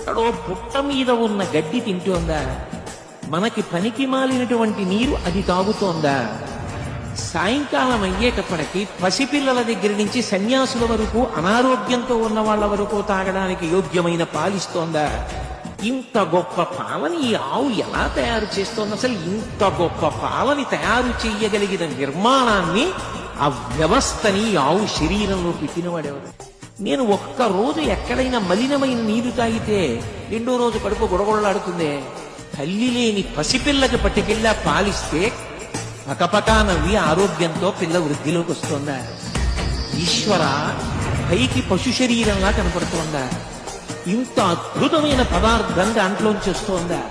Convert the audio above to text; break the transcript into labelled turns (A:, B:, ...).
A: ఎక్కడో పుట్ట మీద ఉన్న గడ్డి తింటోందా? మనకి పనికి మాలినటువంటి నీరు అది తాగుతోందా? సాయంకాలం అయ్యేటప్పటికి పసిపిల్లల దగ్గర నుంచి సన్యాసుల వరకు, అనారోగ్యంతో ఉన్న వాళ్ళ వరకు తాగడానికి యోగ్యమైన పాలిస్తోందా? ఇంత గొప్ప పాలని ఈ ఆవు ఎలా తయారు చేస్తోంది? అసలు ఇంత గొప్ప పాలని తయారు చేయగలిగిన నిర్మాణాన్ని, ఆ వ్యవస్థని ఈ ఆవు శరీరంలో పెట్టినవాడెవరు? నేను ఒక్కరోజు ఎక్కడైనా మలినమైన నీరు తాగితే రెండో రోజు కడుపు గొడగొడలాడుతుందే. తల్లి లేని పసిపిల్లకి పట్టుకెళ్ళా పాలిస్తే పకపకా నవ్వి ఆరోగ్యంతో పిల్ల వృద్ధిలోకి వస్తోందా? ఈశ్వర, పైకి పశు శరీరంలా కనపడుతోందా? ఇంత అద్భుతమైన పదార్థం దాంట్లోంచి వస్తోందా?